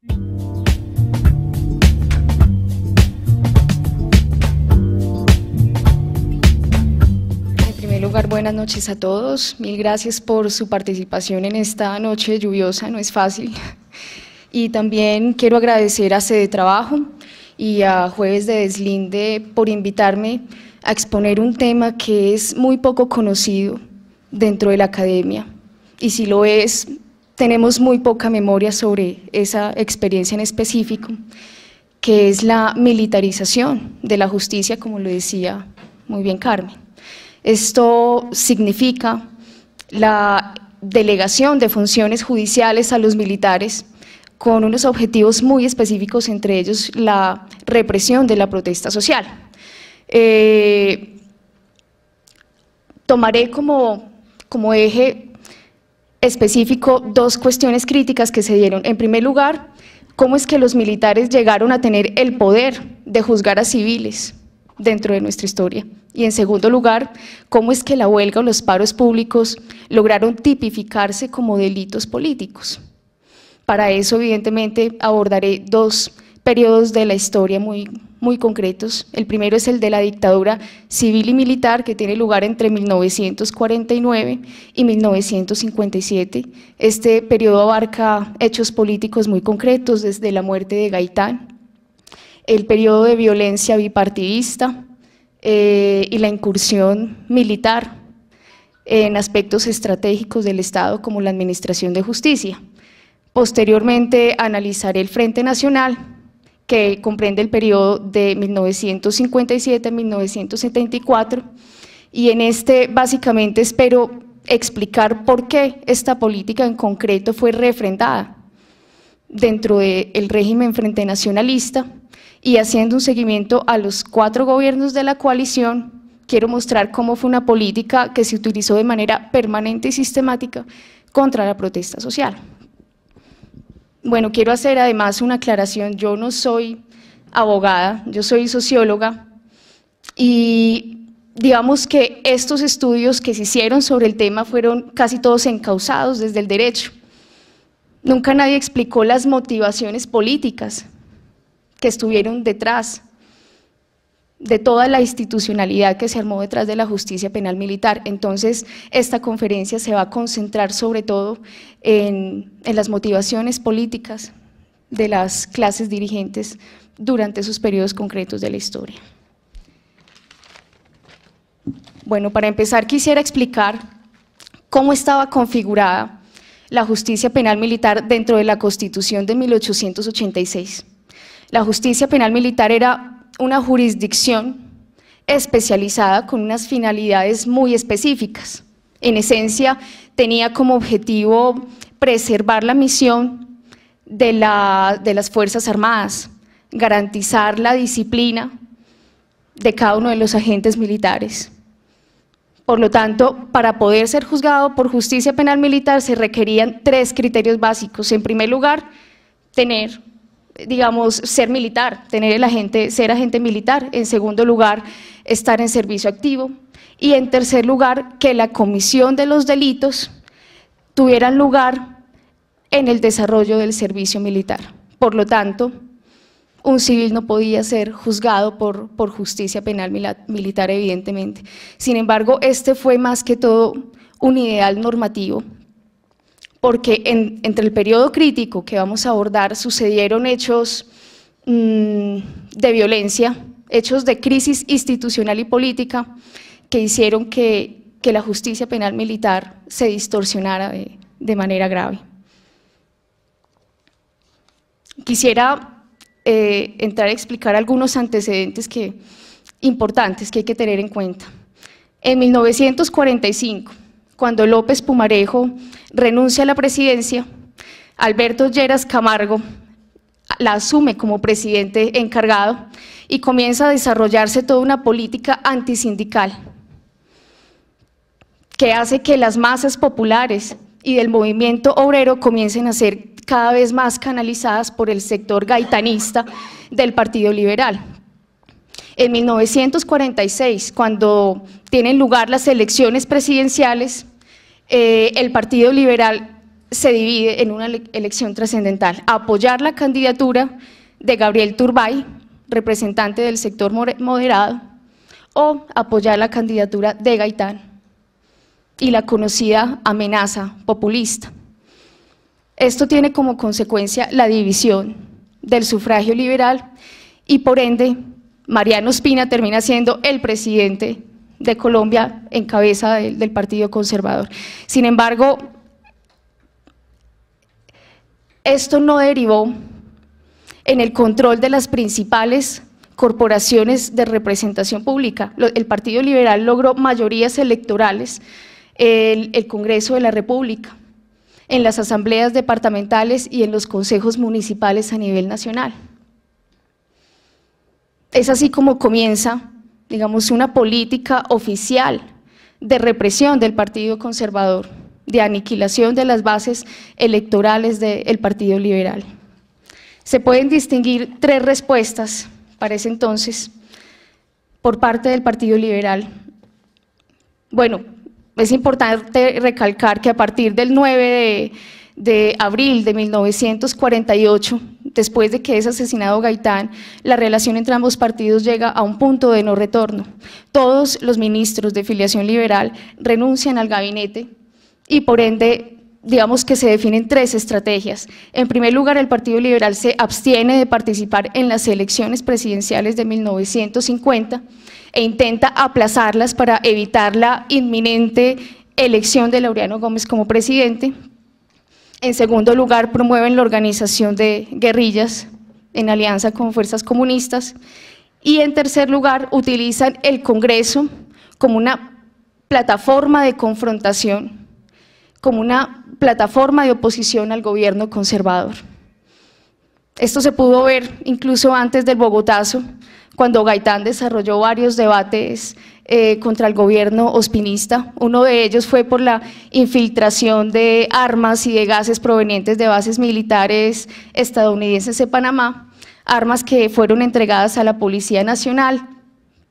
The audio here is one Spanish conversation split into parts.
En primer lugar, buenas noches a todos. Mil gracias por su participación en esta noche lluviosa, no es fácil. Y también quiero agradecer a Sede Trabajo y a Jueves de Deslinde por invitarme a exponer un tema que es muy poco conocido dentro de la academia. Y si lo es, tenemos muy poca memoria sobre esa experiencia en específico, que es la militarización de la justicia, como lo decía muy bien Carmen. Esto significa la delegación de funciones judiciales a los militares con unos objetivos muy específicos, entre ellos la represión de la protesta social. Tomaré como eje específico dos cuestiones críticas que se dieron. En primer lugar, cómo es que los militares llegaron a tener el poder de juzgar a civiles dentro de nuestra historia. Y en segundo lugar, cómo es que la huelga o los paros públicos lograron tipificarse como delitos políticos. Para eso, evidentemente, abordaré dos periodos de la historia muy concretos. El primero es el de la dictadura civil y militar, que tiene lugar entre 1949 y 1957. Este periodo abarca hechos políticos muy concretos, desde la muerte de Gaitán, el periodo de violencia bipartidista y la incursión militar en aspectos estratégicos del Estado, como la administración de justicia. Posteriormente analizaré el Frente Nacional, que comprende el periodo de 1957 a 1974, y en este básicamente espero explicar por qué esta política en concreto fue refrendada dentro del régimen Frente Nacionalista, y haciendo un seguimiento a los 4 gobiernos de la coalición, quiero mostrar cómo fue una política que se utilizó de manera permanente y sistemática contra la protesta social. Bueno, quiero hacer además una aclaración. Yo no soy abogada, yo soy socióloga, y digamos que estos estudios que se hicieron sobre el tema fueron casi todos encausados desde el derecho. Nunca nadie explicó las motivaciones políticas que estuvieron detrás de toda la institucionalidad que se armó detrás de la justicia penal militar. Entonces, esta conferencia se va a concentrar sobre todo en las motivaciones políticas de las clases dirigentes durante esos periodos concretos de la historia. Bueno, para empezar quisiera explicar cómo estaba configurada la justicia penal militar dentro de la Constitución de 1886. La justicia penal militar era una jurisdicción especializada con unas finalidades muy específicas. En esencia, tenía como objetivo preservar la misión de las Fuerzas Armadas, garantizar la disciplina de cada uno de los agentes militares. Por lo tanto, para poder ser juzgado por justicia penal militar se requerían 3 criterios básicos. En primer lugar, ser militar, ser agente militar. En segundo lugar, estar en servicio activo. Y en tercer lugar, que la comisión de los delitos tuvieran lugar en el desarrollo del servicio militar. Por lo tanto, un civil no podía ser juzgado por justicia penal militar, evidentemente. Sin embargo, este fue más que todo un ideal normativo, porque entre el periodo crítico que vamos a abordar sucedieron hechos de violencia, hechos de crisis institucional y política que hicieron que la justicia penal militar se distorsionara de manera grave. Quisiera entrar a explicar algunos antecedentes importantes que hay que tener en cuenta. En 1945, cuando López Pumarejo renuncia a la presidencia, Alberto Lleras Camargo la asume como presidente encargado y comienza a desarrollarse toda una política antisindical que hace que las masas populares y del movimiento obrero comiencen a ser cada vez más canalizadas por el sector gaitanista del Partido Liberal. En 1946, cuando tienen lugar las elecciones presidenciales, el Partido Liberal se divide en una elección trascendental: apoyar la candidatura de Gabriel Turbay, representante del sector moderado, o apoyar la candidatura de Gaitán y la conocida amenaza populista. Esto tiene como consecuencia la división del sufragio liberal y por ende Mariano Ospina termina siendo el presidente de Colombia en cabeza del Partido Conservador. Sin embargo, esto no derivó en el control de las principales corporaciones de representación pública. El Partido Liberal logró mayorías electorales en el Congreso de la República, en las asambleas departamentales y en los consejos municipales a nivel nacional. Es así como comienza, digamos, una política oficial de represión del Partido Conservador, de aniquilación de las bases electorales del Partido Liberal. Se pueden distinguir tres respuestas para ese entonces por parte del Partido Liberal. Bueno, es importante recalcar que a partir del 9 de abril de 1948, después de que es asesinado Gaitán, la relación entre ambos partidos llega a un punto de no retorno. Todos los ministros de filiación liberal renuncian al gabinete y por ende, digamos que se definen tres estrategias. En primer lugar, el Partido Liberal se abstiene de participar en las elecciones presidenciales de 1950 e intenta aplazarlas para evitar la inminente elección de Laureano Gómez como presidente. En segundo lugar, promueven la organización de guerrillas en alianza con fuerzas comunistas. Y en tercer lugar, utilizan el Congreso como una plataforma de confrontación, como una plataforma de oposición al gobierno conservador. Esto se pudo ver incluso antes del Bogotazo, cuando Gaitán desarrolló varios debates contra el gobierno ospinista. Uno de ellos fue por la infiltración de armas y de gases provenientes de bases militares estadounidenses en Panamá, armas que fueron entregadas a la Policía Nacional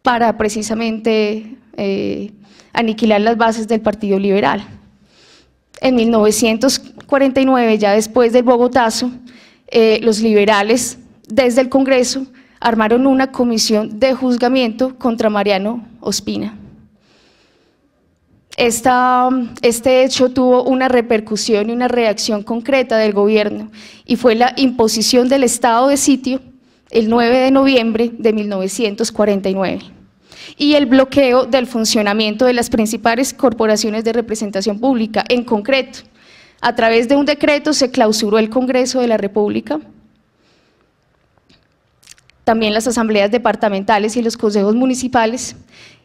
para precisamente aniquilar las bases del Partido Liberal. En 1949, ya después del Bogotazo, los liberales desde el Congreso armaron una comisión de juzgamiento contra Mariano Ospina. Este hecho tuvo una repercusión y una reacción concreta del gobierno y fue la imposición del estado de sitio el 9 de noviembre de 1949 y el bloqueo del funcionamiento de las principales corporaciones de representación pública. En concreto, a través de un decreto se clausuró el Congreso de la República, también las asambleas departamentales y los consejos municipales,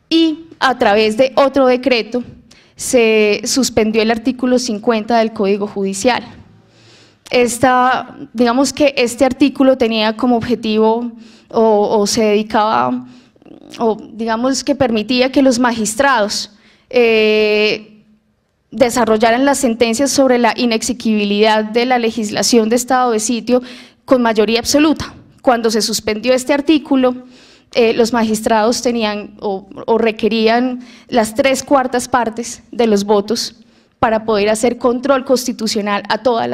y a través de otro decreto se suspendió el artículo 50 del Código Judicial. Digamos que este artículo tenía como objetivo o se dedicaba, o digamos que permitía que los magistrados desarrollaran las sentencias sobre la inexequibilidad de la legislación de estado de sitio con mayoría absoluta. Cuando se suspendió este artículo, los magistrados tenían o requerían las 3/4 partes de los votos para poder hacer control constitucional a toda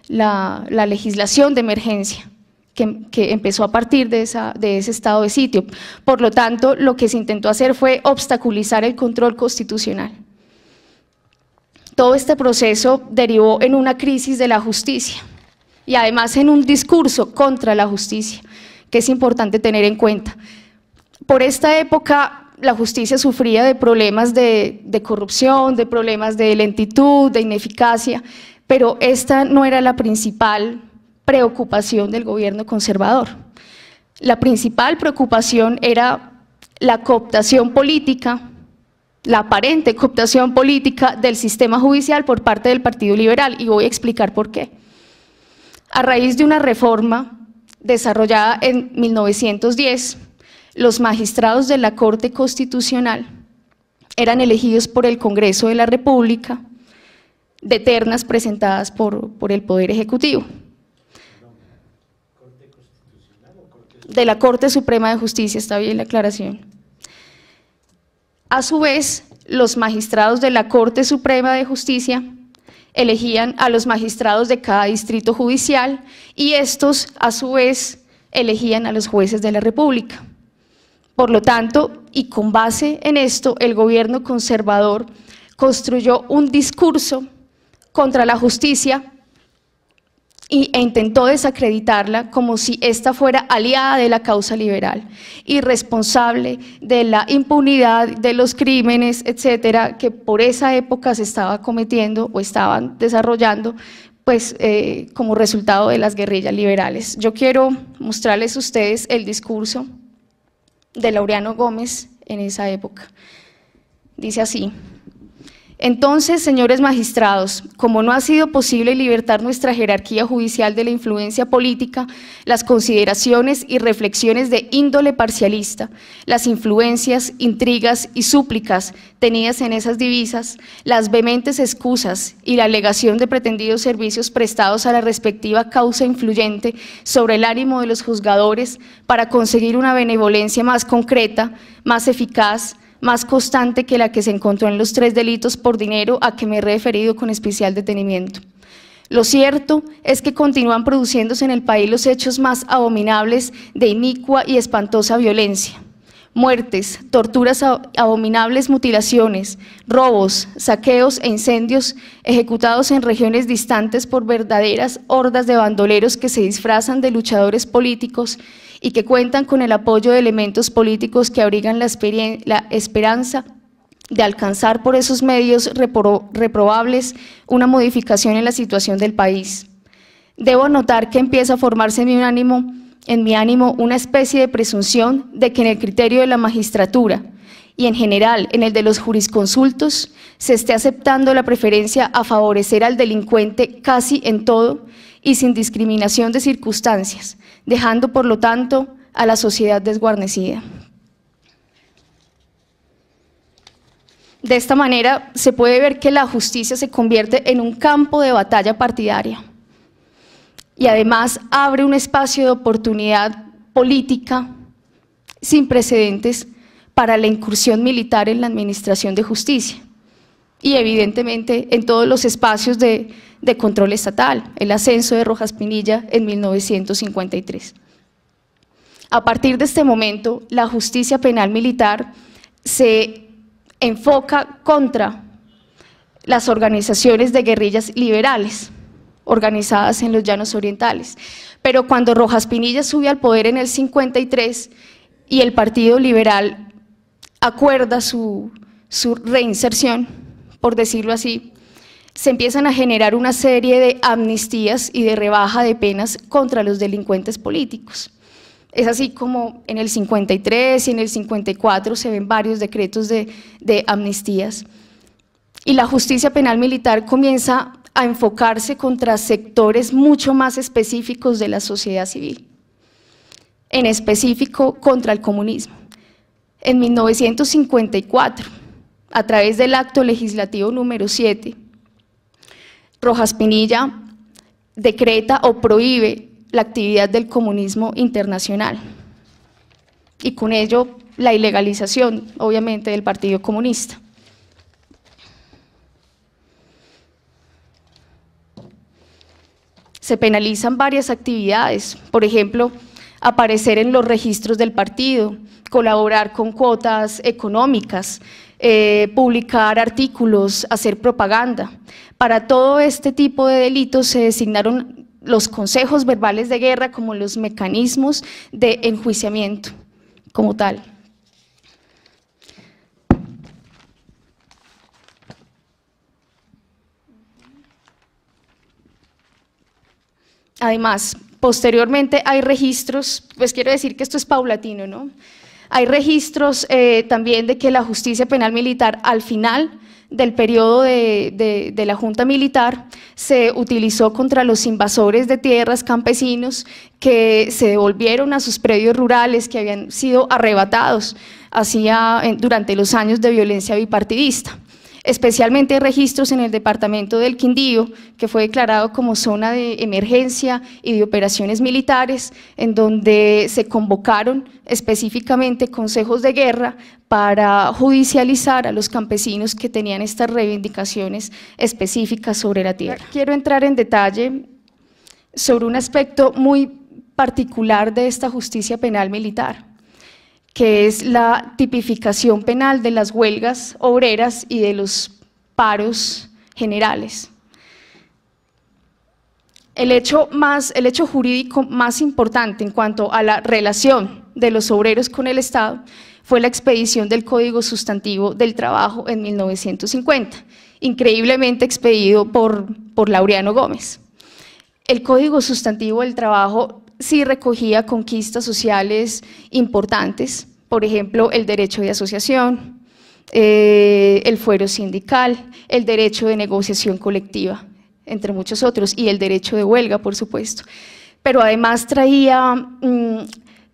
la legislación de emergencia que empezó a partir de ese estado de sitio. Por lo tanto, lo que se intentó hacer fue obstaculizar el control constitucional. Todo este proceso derivó en una crisis de la justicia y además en un discurso contra la justicia, que es importante tener en cuenta. Por esta época la justicia sufría de problemas de corrupción, de problemas de lentitud, de ineficacia, pero esta no era la principal preocupación del gobierno conservador. La principal preocupación era la cooptación política, la aparente cooptación política del sistema judicial por parte del Partido Liberal, y voy a explicar por qué. A raíz de una reforma desarrollada en 1910, los magistrados de la Corte Constitucional eran elegidos por el Congreso de la República de ternas presentadas por el Poder Ejecutivo. De la Corte Suprema de Justicia, está bien la aclaración. A su vez, los magistrados de la Corte Suprema de Justicia elegían a los magistrados de cada distrito judicial y estos, a su vez, elegían a los jueces de la República. Por lo tanto, y con base en esto, el gobierno conservador construyó un discurso contra la justicia e intentó desacreditarla como si ésta fuera aliada de la causa liberal y responsable de la impunidad, de los crímenes, etcétera, que por esa época se estaba cometiendo o estaban desarrollando, pues como resultado de las guerrillas liberales. Yo quiero mostrarles a ustedes el discurso de Laureano Gómez en esa época. Dice así: entonces, señores magistrados, como no ha sido posible libertar nuestra jerarquía judicial de la influencia política, las consideraciones y reflexiones de índole parcialista, las influencias, intrigas y súplicas tenidas en esas divisas, las vehementes excusas y la alegación de pretendidos servicios prestados a la respectiva causa influyente sobre el ánimo de los juzgadores para conseguir una benevolencia más concreta, más eficaz, más constante que la que se encontró en los 3 delitos por dinero a que me he referido con especial detenimiento. Lo cierto es que continúan produciéndose en el país los hechos más abominables de inicua y espantosa violencia: muertes, torturas, abominables mutilaciones, robos, saqueos e incendios ejecutados en regiones distantes por verdaderas hordas de bandoleros que se disfrazan de luchadores políticos y que cuentan con el apoyo de elementos políticos que abrigan la esperanza de alcanzar por esos medios reprobables una modificación en la situación del país. Debo notar que empieza a formarse en mi ánimo una especie de presunción de que en el criterio de la magistratura y en general en el de los jurisconsultos se esté aceptando la preferencia a favorecer al delincuente casi en todo y sin discriminación de circunstancias, dejando por lo tanto a la sociedad desguarnecida. De esta manera se puede ver que la justicia se convierte en un campo de batalla partidaria y además abre un espacio de oportunidad política sin precedentes para la incursión militar en la administración de justicia y evidentemente en todos los espacios de control estatal, el ascenso de Rojas Pinilla en 1953. A partir de este momento, la justicia penal militar se enfoca contra las organizaciones de guerrillas liberales organizadas en los llanos orientales, pero cuando Rojas Pinilla sube al poder en el 53 y el Partido Liberal acuerda su reinserción, por decirlo así, se empiezan a generar una serie de amnistías y de rebaja de penas contra los delincuentes políticos. Es así como en el 53 y en el 54 se ven varios decretos de amnistías. Y la justicia penal militar comienza a enfocarse contra sectores mucho más específicos de la sociedad civil, en específico contra el comunismo. En 1954, a través del acto legislativo número 7, Rojas Pinilla decreta o prohíbe la actividad del comunismo internacional y con ello la ilegalización, obviamente, del Partido Comunista. Se penalizan varias actividades, por ejemplo, aparecer en los registros del partido, colaborar con cuotas económicas, publicar artículos, hacer propaganda. Para todo este tipo de delitos se designaron los consejos verbales de guerra como los mecanismos de enjuiciamiento como tal. Además, posteriormente hay registros, pues quiero decir que esto es paulatino, ¿no? Hay registros también de que la justicia penal militar al final del periodo de la Junta Militar se utilizó contra los invasores de tierras campesinos que se devolvieron a sus predios rurales que habían sido arrebatados durante los años de violencia bipartidista. Especialmente registros en el departamento del Quindío, que fue declarado como zona de emergencia y de operaciones militares, en donde se convocaron específicamente consejos de guerra para judicializar a los campesinos que tenían estas reivindicaciones específicas sobre la tierra. Quiero entrar en detalle sobre un aspecto muy particular de esta justicia penal militar, que es la tipificación penal de las huelgas obreras y de los paros generales. El hecho jurídico más importante en cuanto a la relación de los obreros con el Estado fue la expedición del Código Sustantivo del Trabajo en 1950, increíblemente expedido por Laureano Gómez. El Código Sustantivo del Trabajo sí recogía conquistas sociales importantes, por ejemplo, el derecho de asociación, el fuero sindical, el derecho de negociación colectiva, entre muchos otros, y el derecho de huelga, por supuesto. Pero además traía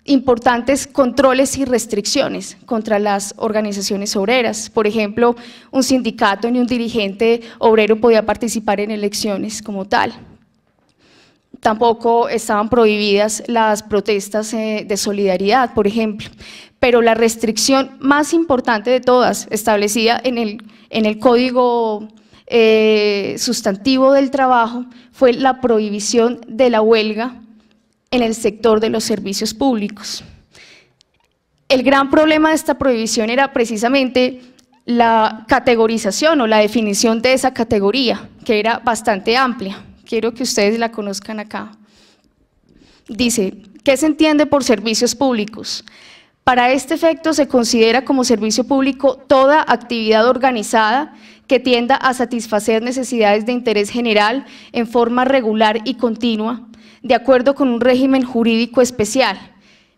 importantes controles y restricciones contra las organizaciones obreras. Por ejemplo, un sindicato ni un dirigente obrero podía participar en elecciones como tal. Tampoco estaban prohibidas las protestas de solidaridad, por ejemplo, pero la restricción más importante de todas, establecida en el Código Sustantivo del Trabajo, fue la prohibición de la huelga en el sector de los servicios públicos. El gran problema de esta prohibición era precisamente la categorización o la definición de esa categoría, que era bastante amplia. Quiero que ustedes la conozcan acá. Dice, ¿qué se entiende por servicios públicos? Para este efecto se considera como servicio público toda actividad organizada que tienda a satisfacer necesidades de interés general en forma regular y continua, de acuerdo con un régimen jurídico especial,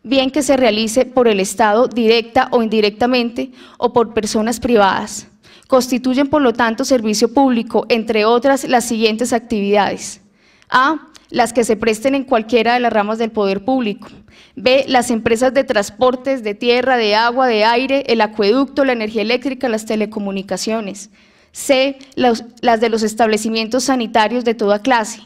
bien que se realice por el Estado directa o indirectamente o por personas privadas. Constituyen, por lo tanto, servicio público, entre otras, las siguientes actividades. A. Las que se presten en cualquiera de las ramas del poder público. B. Las empresas de transportes, de tierra, de agua, de aire, el acueducto, la energía eléctrica, las telecomunicaciones. C. Las de los establecimientos sanitarios de toda clase.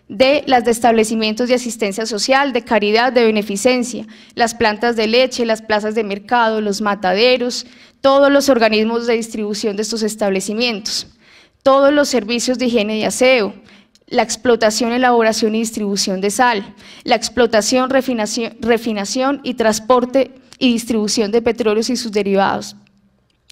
D. Las de establecimientos de asistencia social, de caridad, de beneficencia, las plantas de leche, las plazas de mercado, los mataderos, todos los organismos de distribución de estos establecimientos, todos los servicios de higiene y aseo, la explotación, elaboración y distribución de sal, la explotación, refinación y transporte y distribución de petróleos y sus derivados,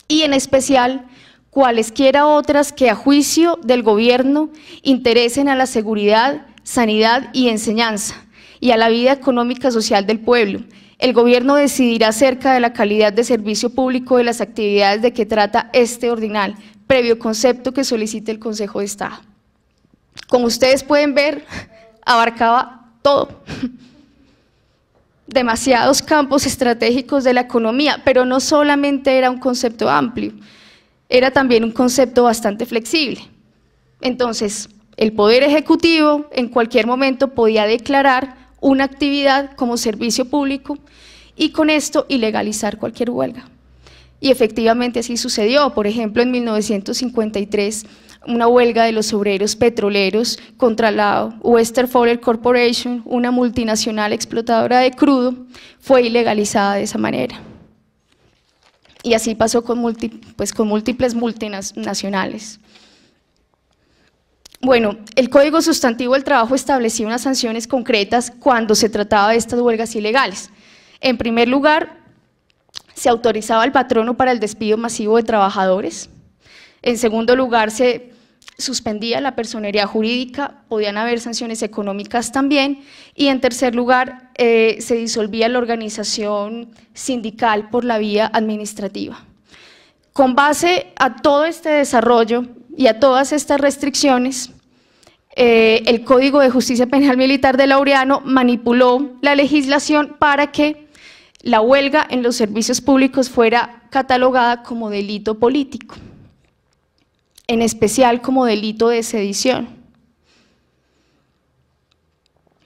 y en especial cualesquiera otras que a juicio del gobierno interesen a la seguridad, sanidad y enseñanza, y a la vida económica social del pueblo. El gobierno decidirá acerca de la calidad de servicio público de las actividades de que trata este ordinal, previo concepto que solicite el Consejo de Estado. Como ustedes pueden ver, abarcaba todo. Demasiados campos estratégicos de la economía, pero no solamente era un concepto amplio, era también un concepto bastante flexible. Entonces, el Poder Ejecutivo en cualquier momento podía declarar una actividad como servicio público y con esto ilegalizar cualquier huelga. Y efectivamente así sucedió. Por ejemplo, en 1953, una huelga de los obreros petroleros contra la Western Oil Corporation, una multinacional explotadora de crudo, fue ilegalizada de esa manera. Y así pasó con múltiples multinacionales. Bueno, el Código Sustantivo del Trabajo establecía unas sanciones concretas cuando se trataba de estas huelgas ilegales. En primer lugar, se autorizaba al patrono para el despido masivo de trabajadores. En segundo lugar, se suspendía la personería jurídica, podían haber sanciones económicas también. Y en tercer lugar, se disolvía la organización sindical por la vía administrativa. Con base a todo este desarrollo y a todas estas restricciones, el Código de Justicia Penal Militar de Laureano manipuló la legislación para que la huelga en los servicios públicos fuera catalogada como delito político, en especial como delito de sedición.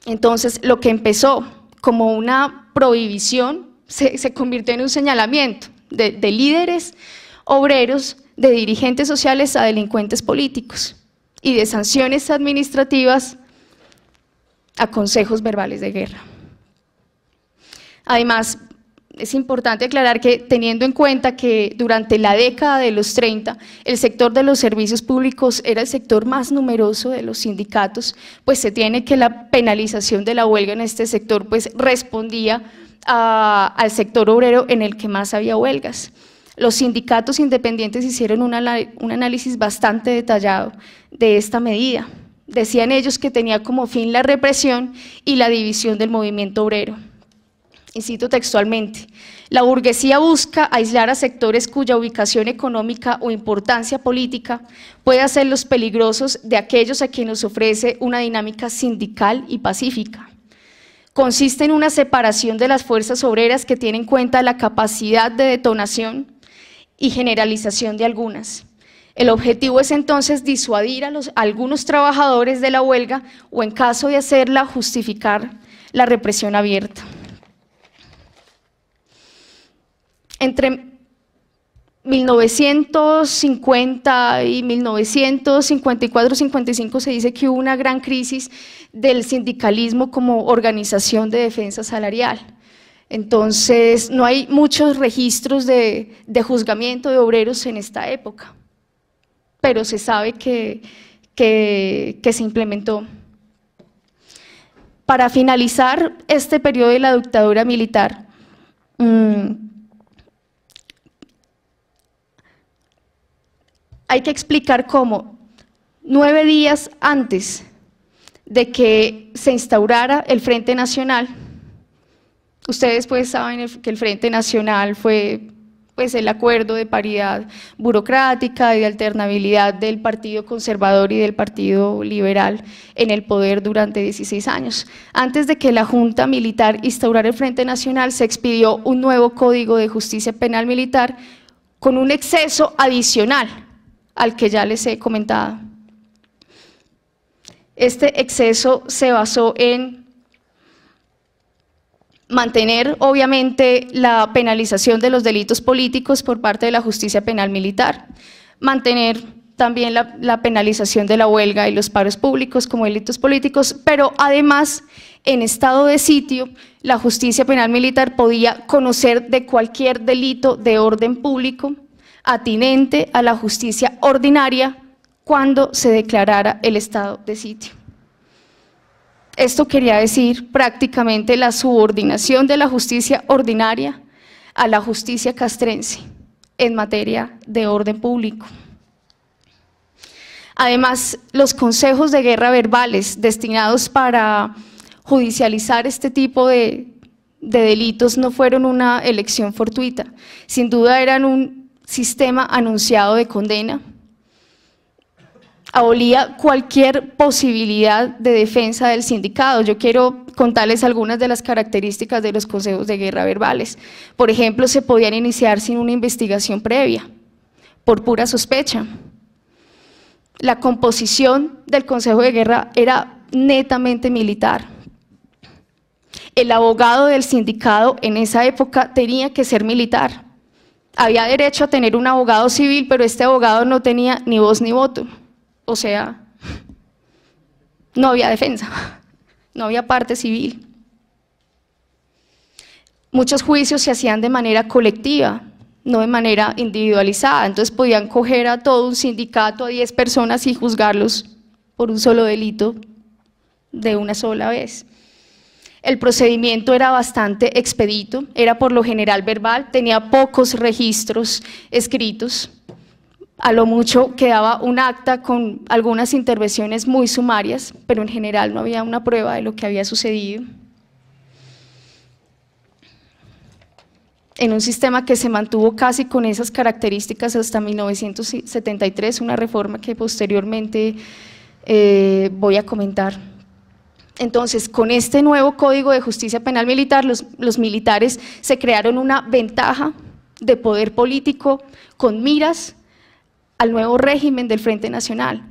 Entonces, lo que empezó como una prohibición se convirtió en un señalamiento de líderes obreros de dirigentes sociales a delincuentes políticos y de sanciones administrativas a consejos verbales de guerra. Además, es importante aclarar que, teniendo en cuenta que durante la década de los 30 el sector de los servicios públicos era el sector más numeroso de los sindicatos, pues se tiene que la penalización de la huelga en este sector pues respondía al sector obrero en el que más había huelgas. Los sindicatos independientes hicieron un análisis bastante detallado de esta medida. Decían ellos que tenía como fin la represión y la división del movimiento obrero. Y cito textualmente: la burguesía busca aislar a sectores cuya ubicación económica o importancia política puede hacerlos peligrosos de aquellos a quienes ofrece una dinámica sindical y pacífica. Consiste en una separación de las fuerzas obreras que tiene en cuenta la capacidad de detonación y generalización de algunas. El objetivo es entonces disuadir a algunos trabajadores de la huelga o, en caso de hacerla, justificar la represión abierta. Entre 1950 y 1954-55 se dice que hubo una gran crisis del sindicalismo como organización de defensa salarial. Entonces, no hay muchos registros de juzgamiento de obreros en esta época, pero se sabe que se implementó. Para finalizar este periodo de la dictadura militar, hay que explicar cómo 9 días antes de que se instaurara el Frente Nacional, ustedes pues saben que el Frente Nacional fue pues el acuerdo de paridad burocrática y de alternabilidad del Partido Conservador y del Partido Liberal en el poder durante 16 años. Antes de que la Junta Militar instaurara el Frente Nacional, se expidió un nuevo Código de Justicia Penal Militar con un exceso adicional al que ya les he comentado. Este exceso se basó en mantener, obviamente, la penalización de los delitos políticos por parte de la justicia penal militar, mantener también la penalización de la huelga y los paros públicos como delitos políticos, pero además, en estado de sitio, la justicia penal militar podía conocer de cualquier delito de orden público atinente a la justicia ordinaria cuando se declarara el estado de sitio. Esto quería decir prácticamente la subordinación de la justicia ordinaria a la justicia castrense en materia de orden público. Además, los consejos de guerra verbales destinados para judicializar este tipo de delitos no fueron una elección fortuita, sin duda eran un sistema anunciado de condena, abolía cualquier posibilidad de defensa del sindicado. Yo quiero contarles algunas de las características de los consejos de guerra verbales. Por ejemplo, se podían iniciar sin una investigación previa, por pura sospecha. La composición del consejo de guerra era netamente militar. El abogado del sindicato en esa época tenía que ser militar. Había derecho a tener un abogado civil, pero este abogado no tenía ni voz ni voto. O sea, no había defensa, no había parte civil. Muchos juicios se hacían de manera colectiva, no de manera individualizada, entonces podían coger a todo un sindicato, a 10 personas y juzgarlos por un solo delito de una sola vez. El procedimiento era bastante expedito, era por lo general verbal, tenía pocos registros escritos. A lo mucho quedaba un acta con algunas intervenciones muy sumarias, pero en general no había una prueba de lo que había sucedido. En un sistema que se mantuvo casi con esas características hasta 1973, una reforma que posteriormente voy a comentar. Entonces, con este nuevo Código de Justicia Penal Militar, los militares se crearon una ventaja de poder político con miras al nuevo régimen del Frente Nacional,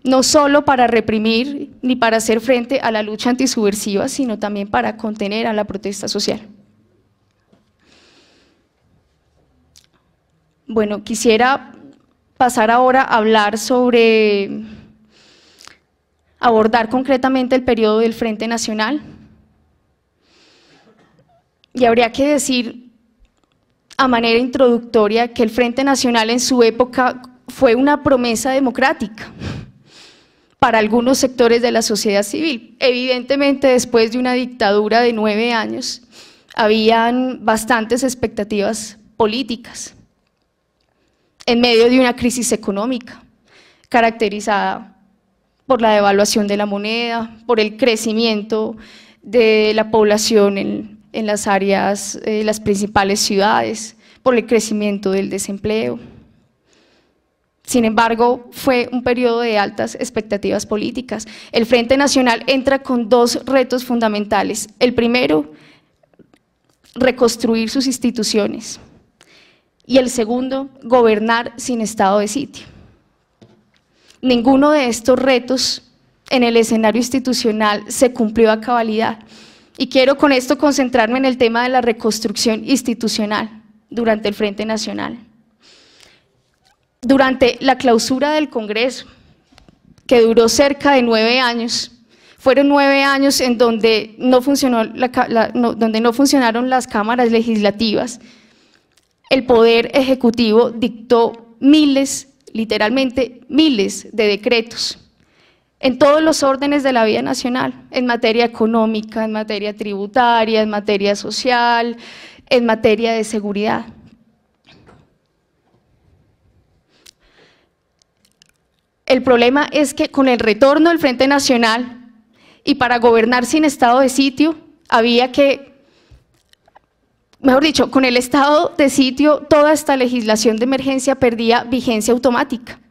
no solo para reprimir ni para hacer frente a la lucha antisubversiva, sino también para contener a la protesta social. Bueno, quisiera pasar ahora a hablar sobre, abordar concretamente el periodo del Frente Nacional. Y habría que decir, a manera introductoria, que el Frente Nacional en su época fue una promesa democrática para algunos sectores de la sociedad civil. Evidentemente, después de una dictadura de 9 años, habían bastantes expectativas políticas, en medio de una crisis económica, caracterizada por la devaluación de la moneda, por el crecimiento de la población en las áreas, las principales ciudades, por el crecimiento del desempleo. Sin embargo, fue un periodo de altas expectativas políticas. El Frente Nacional entra con 2 retos fundamentales. El primero, reconstruir sus instituciones. Y el segundo, gobernar sin estado de sitio. Ninguno de estos retos en el escenario institucional se cumplió a cabalidad. Y quiero con esto concentrarme en el tema de la reconstrucción institucional durante el Frente Nacional. Durante la clausura del Congreso, que duró cerca de 9 años, fueron 9 años en donde no funcionaron las cámaras legislativas. El Poder Ejecutivo dictó miles, literalmente miles de decretos en todos los órdenes de la vida nacional, en materia económica, en materia tributaria, en materia social, en materia de seguridad. El problema es que con el retorno del Frente Nacional y para gobernar sin estado de sitio, había que, mejor dicho, con el estado de sitio toda esta legislación de emergencia perdía vigencia automática.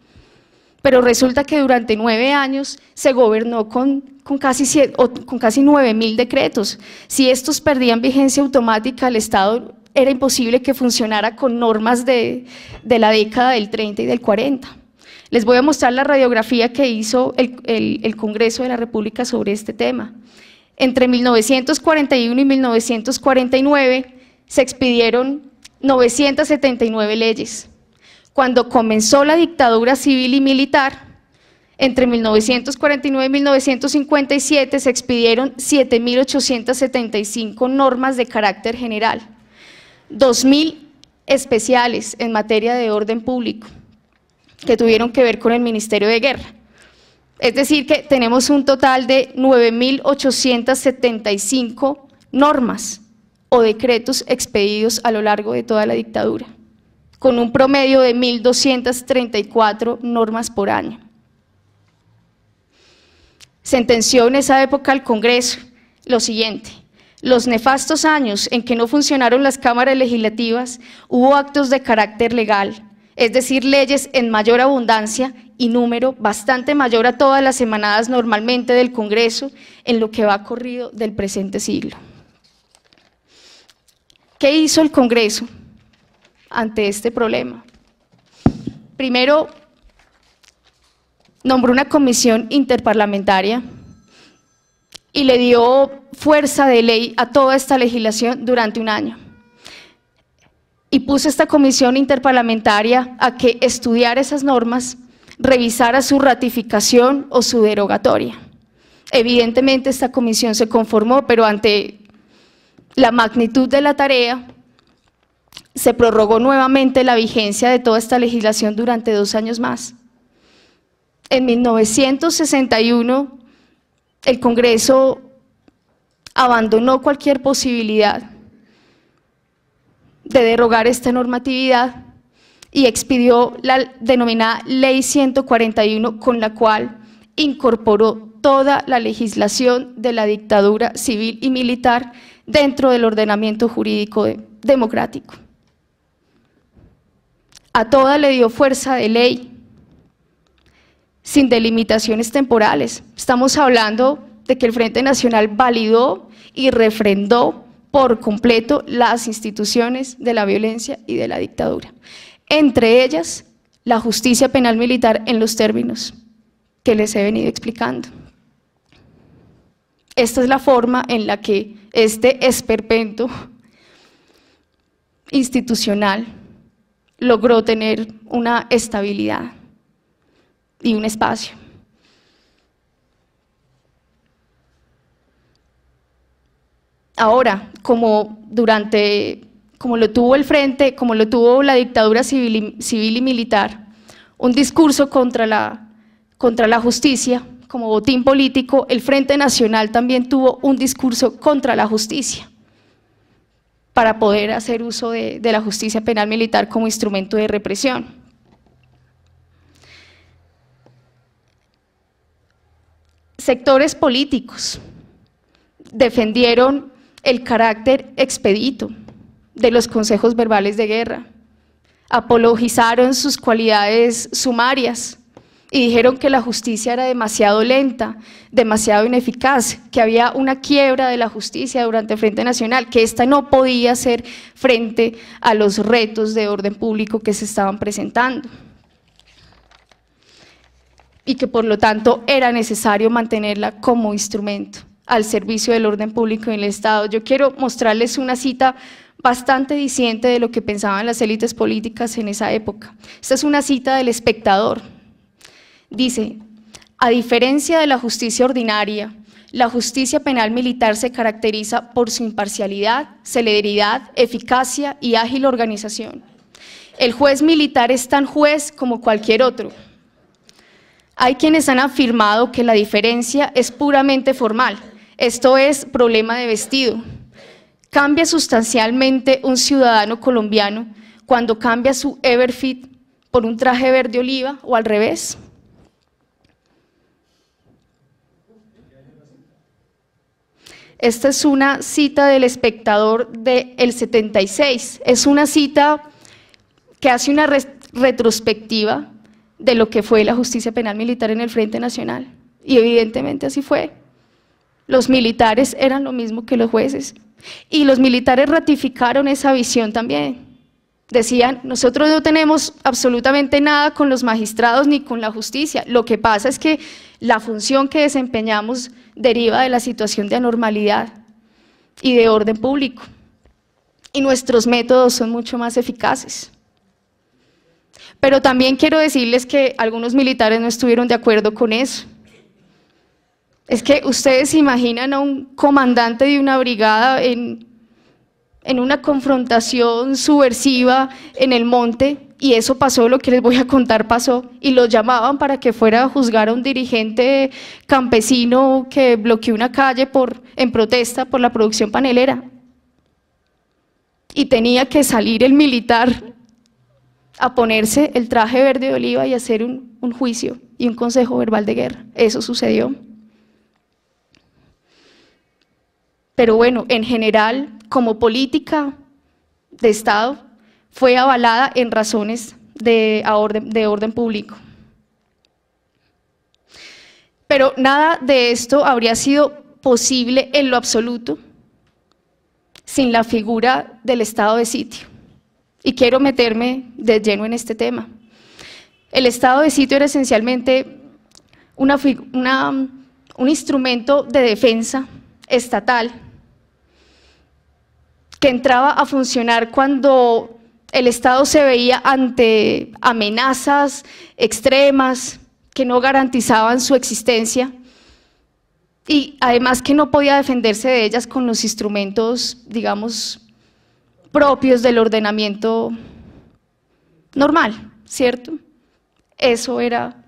Pero resulta que durante 9 años se gobernó con casi 9.000 decretos. Si estos perdían vigencia automática, el Estado era imposible que funcionara con normas de la década del 30 y del 40. Les voy a mostrar la radiografía que hizo el Congreso de la República sobre este tema. Entre 1941 y 1949 se expidieron 979 leyes. Cuando comenzó la dictadura civil y militar, entre 1949 y 1957 se expidieron 7.875 normas de carácter general, 2.000 especiales en materia de orden público, que tuvieron que ver con el Ministerio de Guerra. Es decir, que tenemos un total de 9.875 normas o decretos expedidos a lo largo de toda la dictadura, con un promedio de 1.234 normas por año. Sentenció en esa época el Congreso lo siguiente: los nefastos años en que no funcionaron las cámaras legislativas, hubo actos de carácter legal, es decir, leyes en mayor abundancia y número, bastante mayor a todas las emanadas normalmente del Congreso en lo que va corrido del presente siglo. ¿Qué hizo el Congreso ante este problema? Primero, nombró una comisión interparlamentaria y le dio fuerza de ley a toda esta legislación durante un año. Y puso esta comisión interparlamentaria a que estudiara esas normas, revisara su ratificación o su derogatoria. Evidentemente esta comisión se conformó, pero ante la magnitud de la tarea, se prorrogó nuevamente la vigencia de toda esta legislación durante 2 años más. En 1961, el Congreso abandonó cualquier posibilidad de derogar esta normatividad y expidió la denominada Ley 141, con la cual incorporó toda la legislación de la dictadura civil y militar dentro del ordenamiento jurídico democrático. A toda le dio fuerza de ley, sin delimitaciones temporales. Estamos hablando de que el Frente Nacional validó y refrendó por completo las instituciones de la violencia y de la dictadura, entre ellas la justicia penal militar en los términos que les he venido explicando. Esta es la forma en la que este esperpento institucional logró tener una estabilidad y un espacio. Ahora, como lo tuvo el Frente, como lo tuvo la dictadura civil y militar, un discurso contra la justicia, como botín político, el Frente Nacional también tuvo un discurso contra la justicia, para poder hacer uso de la justicia penal militar como instrumento de represión. Sectores políticos defendieron el carácter expedito de los consejos verbales de guerra, apologizaron sus cualidades sumarias y dijeron que la justicia era demasiado lenta, demasiado ineficaz, que había una quiebra de la justicia durante el Frente Nacional, que ésta no podía hacer frente a los retos de orden público que se estaban presentando y que por lo tanto era necesario mantenerla como instrumento al servicio del orden público en el Estado. Yo quiero mostrarles una cita bastante diciente de lo que pensaban las élites políticas en esa época. Esta es una cita del Espectador. Dice: a diferencia de la justicia ordinaria, la justicia penal militar se caracteriza por su imparcialidad, celeridad, eficacia y ágil organización. El juez militar es tan juez como cualquier otro. Hay quienes han afirmado que la diferencia es puramente formal, esto es problema de vestido. ¿Cambia sustancialmente un ciudadano colombiano cuando cambia su Everfit por un traje verde oliva o al revés? Esta es una cita del Espectador del 76, es una cita que hace una retrospectiva de lo que fue la justicia penal militar en el Frente Nacional, y evidentemente así fue. Los militares eran lo mismo que los jueces, y los militares ratificaron esa visión también. Decían: nosotros no tenemos absolutamente nada con los magistrados ni con la justicia, lo que pasa es que la función que desempeñamos deriva de la situación de anormalidad y de orden público, y nuestros métodos son mucho más eficaces. Pero también quiero decirles que algunos militares no estuvieron de acuerdo con eso. Es que ustedes se imaginan a un comandante de una brigada en una confrontación subversiva en el monte, y eso pasó, lo que les voy a contar pasó, y los llamaban para que fuera a juzgar a un dirigente campesino que bloqueó una calle en protesta por la producción panelera. Y tenía que salir el militar a ponerse el traje verde de oliva y hacer un juicio y un consejo verbal de guerra. Eso sucedió. Pero bueno, en general, como política de Estado, fue avalada en razones de orden público. Pero nada de esto habría sido posible en lo absoluto sin la figura del estado de sitio. Y quiero meterme de lleno en este tema. El estado de sitio era esencialmente un instrumento de defensa estatal que entraba a funcionar cuando el Estado se veía ante amenazas extremas que no garantizaban su existencia y además que no podía defenderse de ellas con los instrumentos, digamos, propios del ordenamiento normal, ¿cierto? Eso era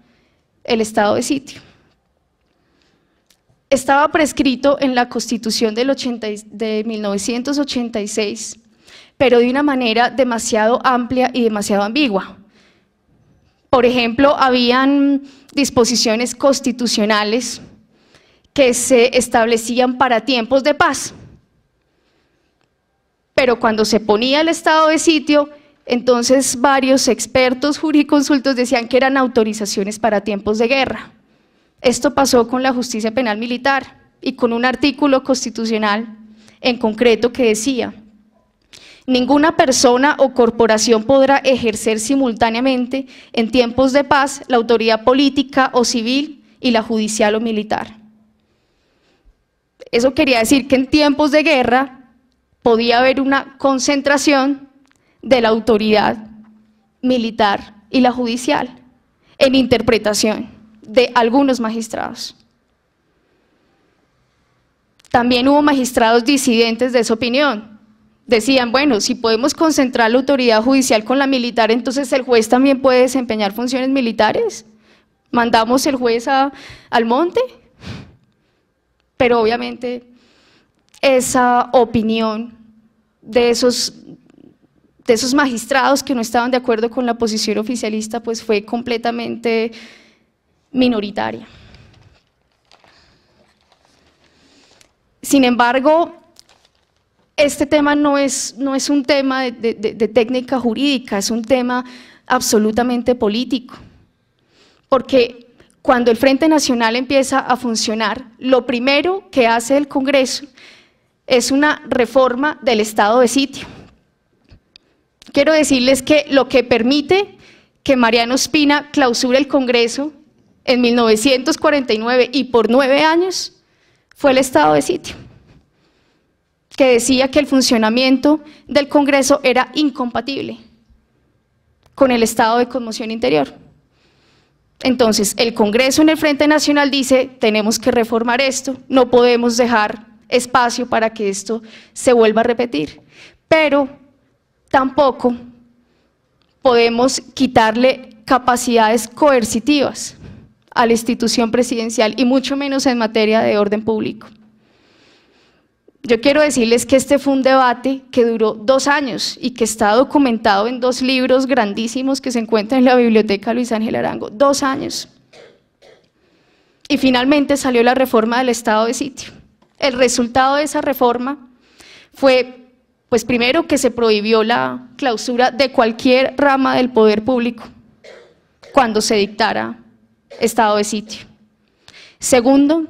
el estado de sitio. Estaba prescrito en la Constitución de 1986, pero de una manera demasiado amplia y demasiado ambigua. Por ejemplo, habían disposiciones constitucionales que se establecían para tiempos de paz, pero cuando se ponía el estado de sitio, entonces varios expertos jurisconsultos decían que eran autorizaciones para tiempos de guerra. Esto pasó con la justicia penal militar y con un artículo constitucional en concreto que decía: ninguna persona o corporación podrá ejercer simultáneamente en tiempos de paz la autoridad política o civil y la judicial o militar. Eso quería decir que en tiempos de guerra podía haber una concentración de la autoridad militar y la judicial, en interpretación de algunos magistrados. También hubo magistrados disidentes de esa opinión. Decían, bueno, si podemos concentrar la autoridad judicial con la militar, entonces el juez también puede desempeñar funciones militares. ¿Mandamos el juez al monte? Pero obviamente esa opinión de esos magistrados que no estaban de acuerdo con la posición oficialista, pues fue completamente minoritaria. Sin embargo, este tema no es un tema de técnica jurídica, es un tema absolutamente político, porque cuando el Frente Nacional empieza a funcionar, lo primero que hace el Congreso es una reforma del estado de sitio. Quiero decirles que lo que permite que Mariano Ospina clausure el Congreso en 1949 y por 9 años fue el estado de sitio, que decía que el funcionamiento del Congreso era incompatible con el estado de conmoción interior. Entonces, el Congreso en el Frente Nacional dice, tenemos que reformar esto, no podemos dejar espacio para que esto se vuelva a repetir, pero tampoco podemos quitarle capacidades coercitivas a la institución presidencial y mucho menos en materia de orden público. Yo quiero decirles que este fue un debate que duró 2 años y que está documentado en 2 libros grandísimos que se encuentran en la biblioteca Luis Ángel Arango, 2 años. Y finalmente salió la reforma del estado de sitio. El resultado de esa reforma fue, pues primero, que se prohibió la clausura de cualquier rama del poder público cuando se dictara estado de sitio. Segundo,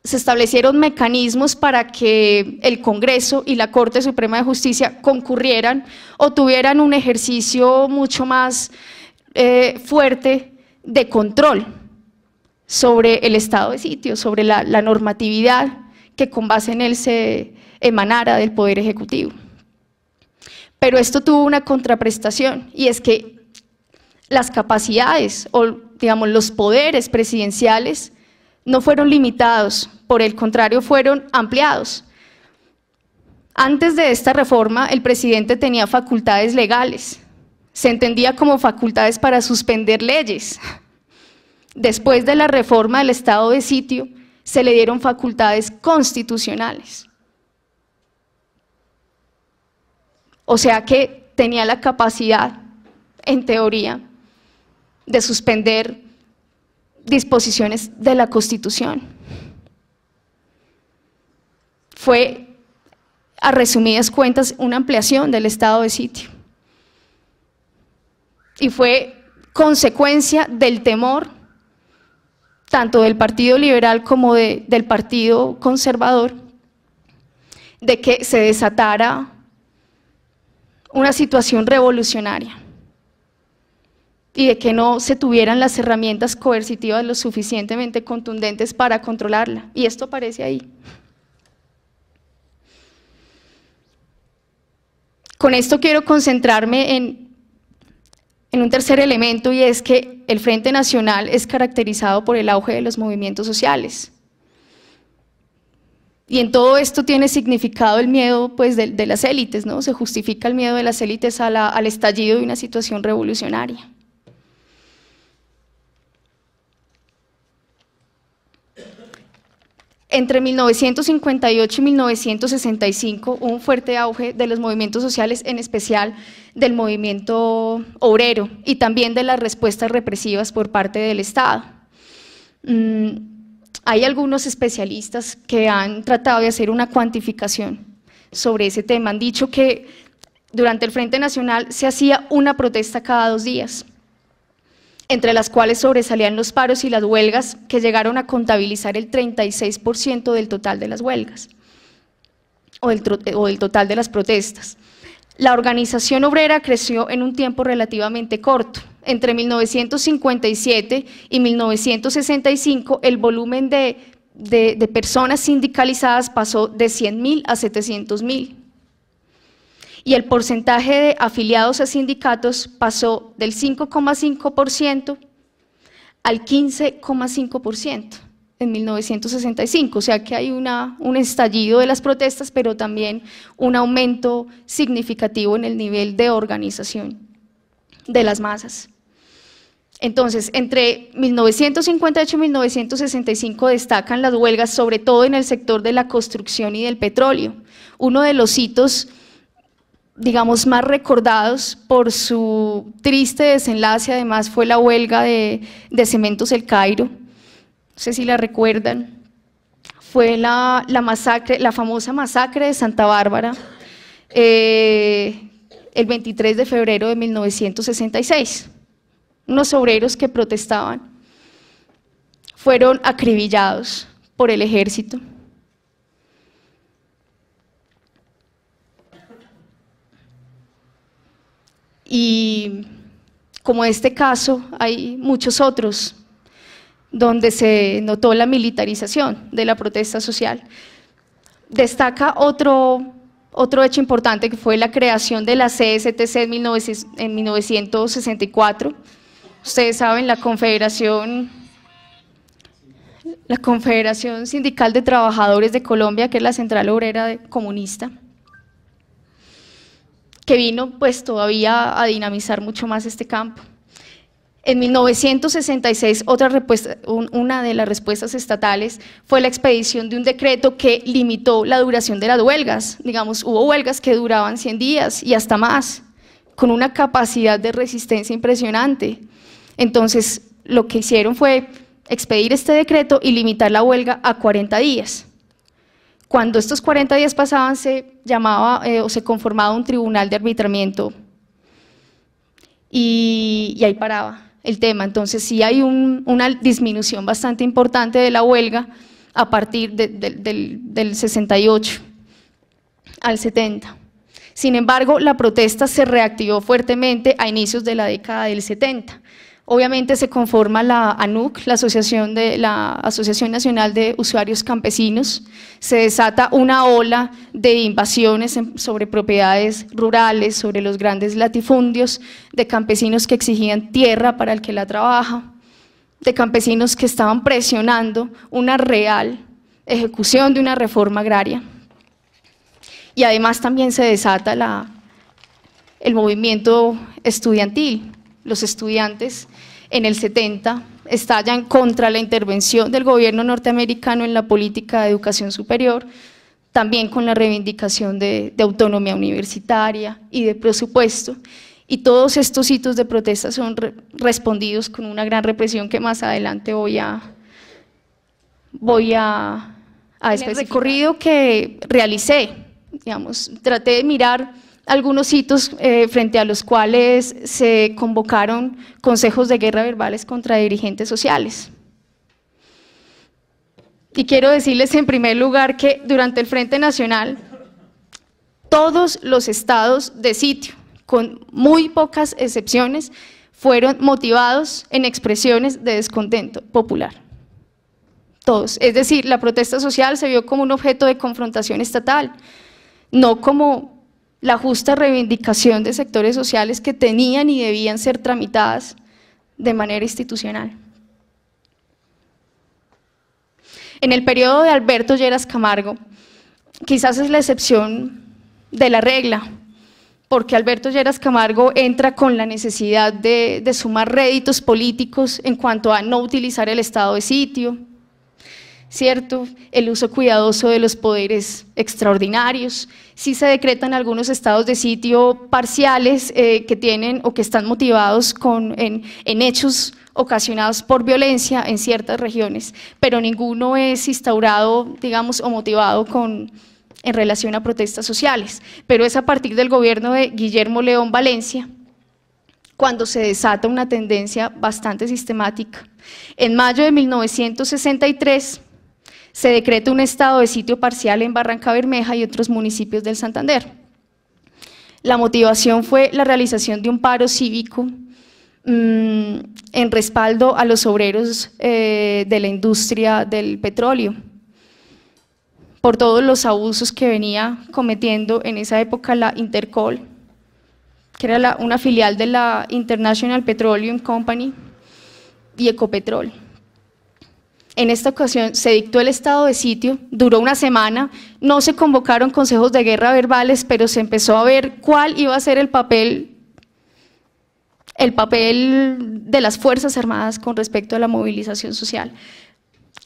se establecieron mecanismos para que el Congreso y la Corte Suprema de Justicia concurrieran o tuvieran un ejercicio mucho más fuerte de control sobre el estado de sitio, sobre la normatividad que con base en él se emanara del Poder Ejecutivo. Pero esto tuvo una contraprestación, y es que las capacidades o, digamos, los poderes presidenciales no fueron limitados, por el contrario fueron ampliados. Antes de esta reforma, el presidente tenía facultades legales, se entendía como facultades para suspender leyes. Después de la reforma del estado de sitio, se le dieron facultades constitucionales. O sea que tenía la capacidad, en teoría, de suspender disposiciones de la Constitución. Fue, a resumidas cuentas, una ampliación del estado de sitio. Y fue consecuencia del temor, tanto del Partido Liberal como del Partido Conservador, de que se desatara una situación revolucionaria y de que no se tuvieran las herramientas coercitivas lo suficientemente contundentes para controlarla, y esto aparece ahí. Con esto quiero concentrarme en un tercer elemento, y es que el Frente Nacional es caracterizado por el auge de los movimientos sociales. Y en todo esto tiene significado el miedo, pues, de las élites, ¿no? Se justifica el miedo de las élites al estallido de una situación revolucionaria. Entre 1958 y 1965 hubo un fuerte auge de los movimientos sociales, en especial del movimiento obrero y también de las respuestas represivas por parte del Estado. Hay algunos especialistas que han tratado de hacer una cuantificación sobre ese tema. Han dicho que durante el Frente Nacional se hacía una protesta cada 2 días, entre las cuales sobresalían los paros y las huelgas, que llegaron a contabilizar el 36% del total de las huelgas, o del total de las protestas. La organización obrera creció en un tiempo relativamente corto. Entre 1957 y 1965 el volumen de personas sindicalizadas pasó de 100.000 a 700.000. y el porcentaje de afiliados a sindicatos pasó del 5,5% al 15,5% en 1965, o sea que hay un estallido de las protestas, pero también un aumento significativo en el nivel de organización de las masas. Entonces, entre 1958 y 1965 destacan las huelgas, sobre todo en el sector de la construcción y del petróleo. Uno de los hitos, digamos, más recordados por su triste desenlace, además, fue la huelga de Cementos El Cairo. No sé si la recuerdan, fue la famosa masacre de Santa Bárbara, el 23 de febrero de 1966. Unos obreros que protestaban fueron acribillados por el ejército. Y como este caso, hay muchos otros donde se notó la militarización de la protesta social. Destaca otro hecho importante, que fue la creación de la CSTC en 1964. Ustedes saben, la Confederación Sindical de Trabajadores de Colombia, que es la Central Obrera Comunista, que vino pues todavía a dinamizar mucho más este campo. En 1966, una de las respuestas estatales fue la expedición de un decreto que limitó la duración de las huelgas. Digamos, hubo huelgas que duraban 100 días y hasta más, con una capacidad de resistencia impresionante. Entonces, lo que hicieron fue expedir este decreto y limitar la huelga a 40 días. Cuando estos 40 días pasaban, se llamaba o se conformaba un tribunal de arbitramiento y ahí paraba el tema. Entonces sí hay una disminución bastante importante de la huelga a partir del 68 al 70. Sin embargo, la protesta se reactivó fuertemente a inicios de la década del 70. Obviamente se conforma la ANUC, la Asociación Nacional de Usuarios Campesinos, se desata una ola de invasiones sobre propiedades rurales, sobre los grandes latifundios, de campesinos que exigían tierra para el que la trabaja, de campesinos que estaban presionando una real ejecución de una reforma agraria. Y además también se desata el movimiento estudiantil. Los estudiantes en el 70 estallan contra la intervención del gobierno norteamericano en la política de educación superior, también con la reivindicación de autonomía universitaria y de presupuesto, y todos estos hitos de protesta son respondidos con una gran represión que más adelante voy a especificar. En el recorrido que realicé, digamos, traté de mirar algunos hitos frente a los cuales se convocaron consejos de guerra verbales contra dirigentes sociales. Y quiero decirles en primer lugar que durante el Frente Nacional, todos los estados de sitio, con muy pocas excepciones, fueron motivados en expresiones de descontento popular. Todos, es decir, la protesta social se vio como un objeto de confrontación estatal, no como la justa reivindicación de sectores sociales que tenían y debían ser tramitadas de manera institucional. En el periodo de Alberto Lleras Camargo, quizás es la excepción de la regla, porque Alberto Lleras Camargo entra con la necesidad de sumar réditos políticos en cuanto a no utilizar el estado de sitio, ¿cierto? El uso cuidadoso de los poderes extraordinarios. Sí se decretan algunos estados de sitio parciales que tienen o que están motivados en hechos ocasionados por violencia en ciertas regiones, pero ninguno es instaurado, digamos, o motivado en relación a protestas sociales. Pero es a partir del gobierno de Guillermo León Valencia cuando se desata una tendencia bastante sistemática. En mayo de 1963 se decreta un estado de sitio parcial en Barrancabermeja y otros municipios del Santander. La motivación fue la realización de un paro cívico en respaldo a los obreros de la industria del petróleo, por todos los abusos que venía cometiendo en esa época la Intercoal, que era una filial de la International Petroleum Company, y Ecopetrol. En esta ocasión se dictó el estado de sitio, duró una semana, no se convocaron consejos de guerra verbales, pero se empezó a ver cuál iba a ser el papel de las Fuerzas Armadas con respecto a la movilización social.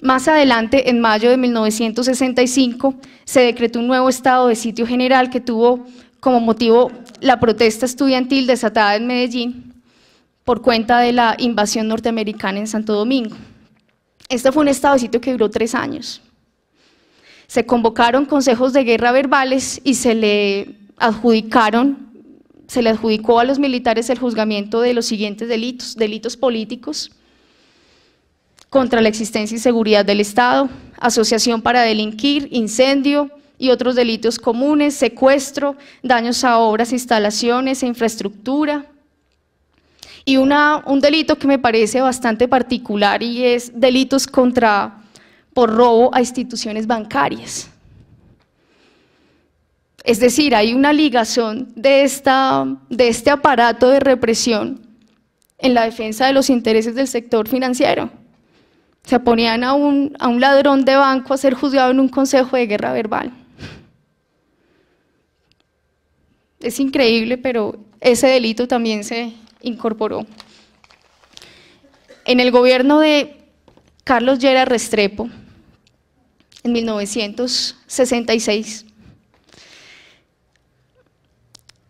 Más adelante, en mayo de 1965, se decretó un nuevo estado de sitio general que tuvo como motivo la protesta estudiantil desatada en Medellín por cuenta de la invasión norteamericana en Santo Domingo. Este fue un estado de sitio que duró 3 años. Se convocaron consejos de guerra verbales y se le adjudicó a los militares el juzgamiento de los siguientes delitos: delitos políticos contra la existencia y seguridad del Estado, asociación para delinquir, incendio y otros delitos comunes, secuestro, daños a obras, instalaciones e infraestructura. Y un delito que me parece bastante particular, y es delitos por robo a instituciones bancarias. Es decir, hay una ligazón de este aparato de represión en la defensa de los intereses del sector financiero. Se ponían a un ladrón de banco a ser juzgado en un consejo de guerra verbal. Es increíble, pero ese delito también se incorporó. En el gobierno de Carlos Llera Restrepo, en 1966,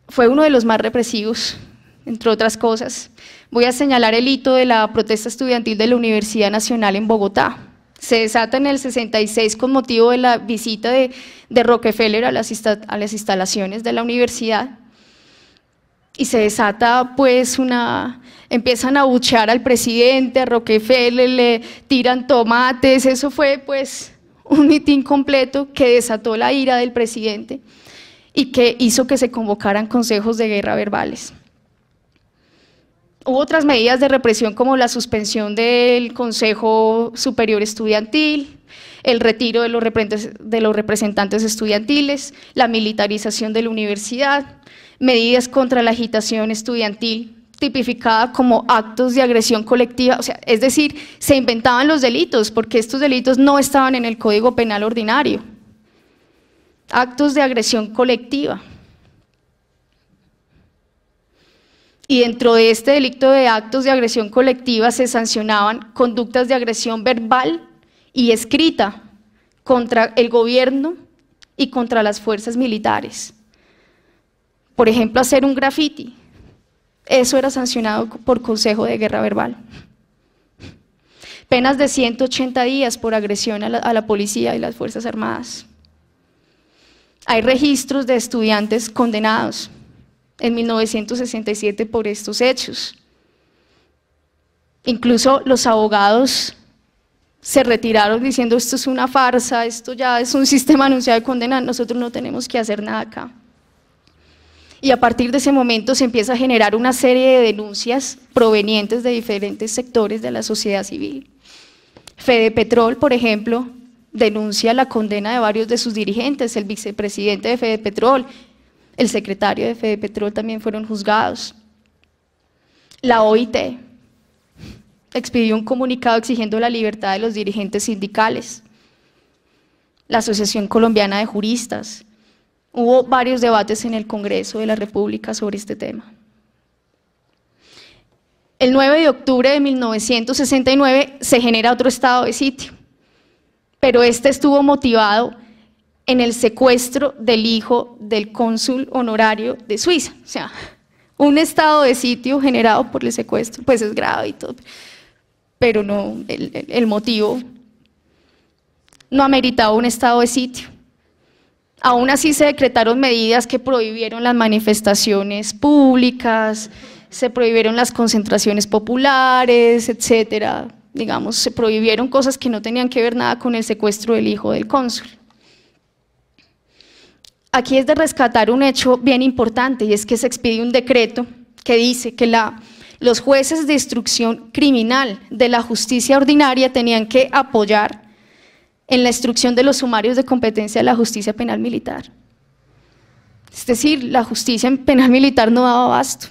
fue uno de los más represivos, entre otras cosas. Voy a señalar el hito de la protesta estudiantil de la Universidad Nacional en Bogotá. Se desata en el 66 con motivo de la visita de Rockefeller a las instalaciones de la universidad, y se desata pues empiezan a abuchear al presidente, a Rockefeller, le tiran tomates. Eso fue pues un mitin completo que desató la ira del presidente y que hizo que se convocaran consejos de guerra verbales. Hubo otras medidas de represión como la suspensión del Consejo Superior Estudiantil, el retiro de los representantes estudiantiles, la militarización de la universidad, medidas contra la agitación estudiantil, tipificada como actos de agresión colectiva. O sea, es decir, se inventaban los delitos porque estos delitos no estaban en el Código Penal ordinario. Actos de agresión colectiva. Y dentro de este delito de actos de agresión colectiva se sancionaban conductas de agresión verbal y escrita contra el gobierno y contra las fuerzas militares. Por ejemplo, hacer un graffiti, eso era sancionado por consejo de guerra verbal. Penas de 180 días por agresión a la policía y las Fuerzas Armadas. Hay registros de estudiantes condenados en 1967 por estos hechos. Incluso los abogados se retiraron diciendo: esto es una farsa, esto ya es un sistema anunciado de condena, nosotros no tenemos que hacer nada acá. Y a partir de ese momento se empieza a generar una serie de denuncias provenientes de diferentes sectores de la sociedad civil. Fedepetrol, por ejemplo, denuncia la condena de varios de sus dirigentes. El vicepresidente de Fedepetrol, el secretario de Fedepetrol también fueron juzgados. La OIT expidió un comunicado exigiendo la libertad de los dirigentes sindicales. La Asociación Colombiana de Juristas. Hubo varios debates en el Congreso de la República sobre este tema. El 9 de octubre de 1969 se genera otro estado de sitio, pero este estuvo motivado en el secuestro del hijo del cónsul honorario de Suiza. O sea, un estado de sitio generado por el secuestro, pues es grave y todo, pero no, el motivo no ameritaba un estado de sitio. Aún así se decretaron medidas que prohibieron las manifestaciones públicas, se prohibieron las concentraciones populares, etcétera. Digamos, se prohibieron cosas que no tenían que ver nada con el secuestro del hijo del cónsul. Aquí es de rescatar un hecho bien importante, y es que se expide un decreto que dice que los jueces de instrucción criminal de la justicia ordinaria tenían que apoyar en la instrucción de los sumarios de competencia de la justicia penal militar. Es decir, la justicia penal militar no daba abasto.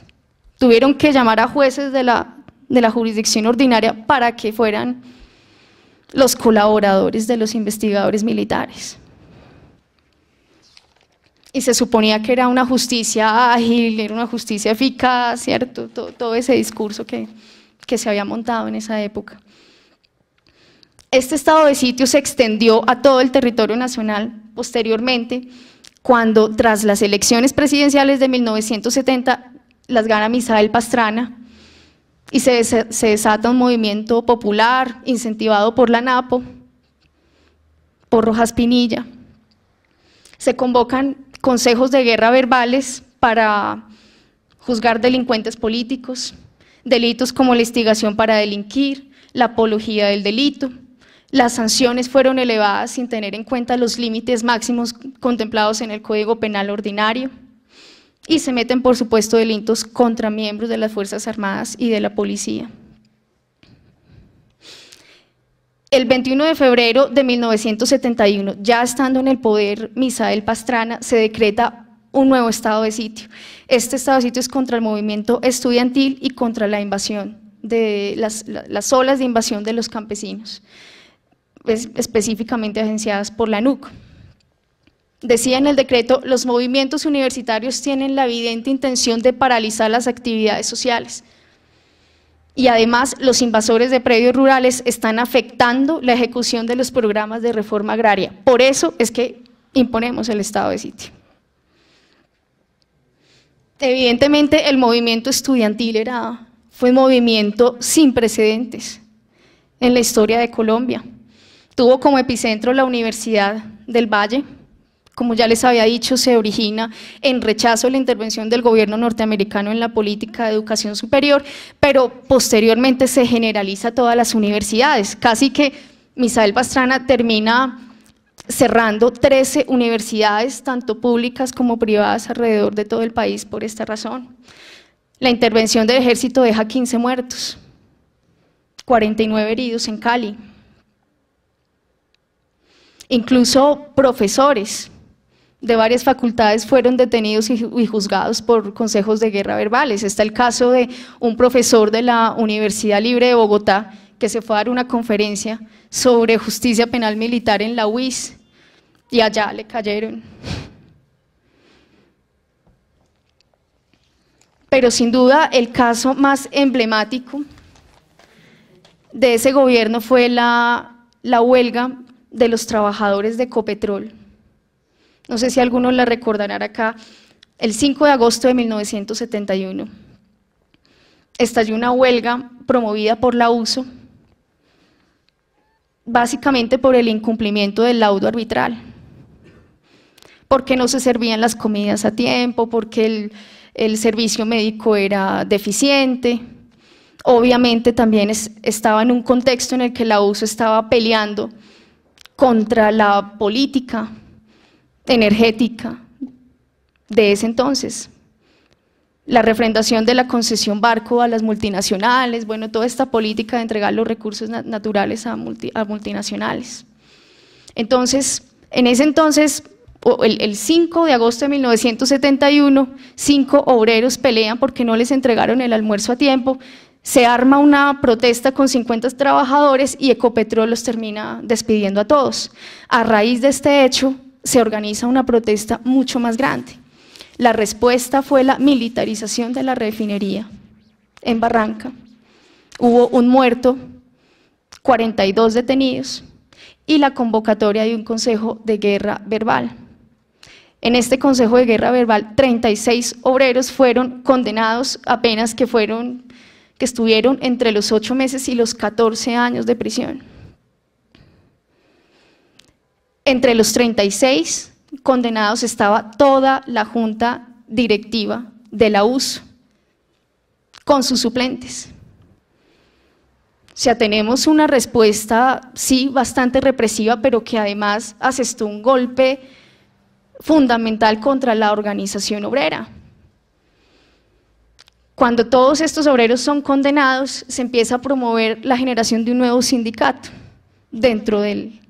Tuvieron que llamar a jueces de la jurisdicción ordinaria para que fueran los colaboradores de los investigadores militares. Y se suponía que era una justicia ágil, era una justicia eficaz, ¿cierto? Todo ese discurso que se había montado en esa época. Este estado de sitio se extendió a todo el territorio nacional posteriormente, cuando tras las elecciones presidenciales de 1970 las gana Misael Pastrana y se desata un movimiento popular incentivado por la NAPO, por Rojas Pinilla. Se convocan consejos de guerra verbales para juzgar delincuentes políticos, delitos como la instigación para delinquir, la apología del delito. Las sanciones fueron elevadas sin tener en cuenta los límites máximos contemplados en el Código Penal Ordinario y se meten, por supuesto, delitos contra miembros de las Fuerzas Armadas y de la policía. El 21 de febrero de 1971, ya estando en el poder Misael Pastrana, se decreta un nuevo estado de sitio. Este estado de sitio es contra el movimiento estudiantil y contra la invasión, de las olas de invasión de los campesinos, específicamente agenciadas por la NUC. Decía en el decreto: los movimientos universitarios tienen la evidente intención de paralizar las actividades sociales. Y además, los invasores de predios rurales están afectando la ejecución de los programas de reforma agraria. Por eso es que imponemos el estado de sitio. Evidentemente, el movimiento estudiantil fue un movimiento sin precedentes en la historia de Colombia. Tuvo como epicentro la Universidad del Valle. Como ya les había dicho, se origina en rechazo a la intervención del gobierno norteamericano en la política de educación superior, pero posteriormente se generaliza a todas las universidades. Casi que Misael Pastrana termina cerrando 13 universidades, tanto públicas como privadas, alrededor de todo el país por esta razón. La intervención del ejército deja 15 muertos, 49 heridos en Cali. Incluso profesores de varias facultades fueron detenidos y juzgados por consejos de guerra verbales. Está el caso de un profesor de la Universidad Libre de Bogotá que se fue a dar una conferencia sobre justicia penal militar en la UIS y allá le cayeron. Pero sin duda el caso más emblemático de ese gobierno fue la huelga de los trabajadores de Ecopetrol. No sé si alguno la recordará acá. El 5 de agosto de 1971 estalló una huelga promovida por la USO, básicamente por el incumplimiento del laudo arbitral, porque no se servían las comidas a tiempo, porque el servicio médico era deficiente. Obviamente también estaba en un contexto en el que la USO estaba peleando contra la política energética de ese entonces, la refrendación de la concesión barco a las multinacionales, bueno, toda esta política de entregar los recursos naturales a multinacionales. Entonces, en ese entonces, el 5 de agosto de 1971, 5 obreros pelean porque no les entregaron el almuerzo a tiempo. Se arma una protesta con 50 trabajadores y Ecopetrol los termina despidiendo a todos. A raíz de este hecho, se organiza una protesta mucho más grande. La respuesta fue la militarización de la refinería en Barranca. Hubo un muerto, 42 detenidos y la convocatoria de un consejo de guerra verbal. En este consejo de guerra verbal, 36 obreros fueron condenados a penas que estuvieron entre los 8 meses y los 14 años de prisión. Entre los 36 condenados estaba toda la junta directiva de la USO, con sus suplentes. O sea, tenemos una respuesta, sí, bastante represiva, pero que además asestó un golpe fundamental contra la organización obrera. Cuando todos estos obreros son condenados, se empieza a promover la generación de un nuevo sindicato dentro del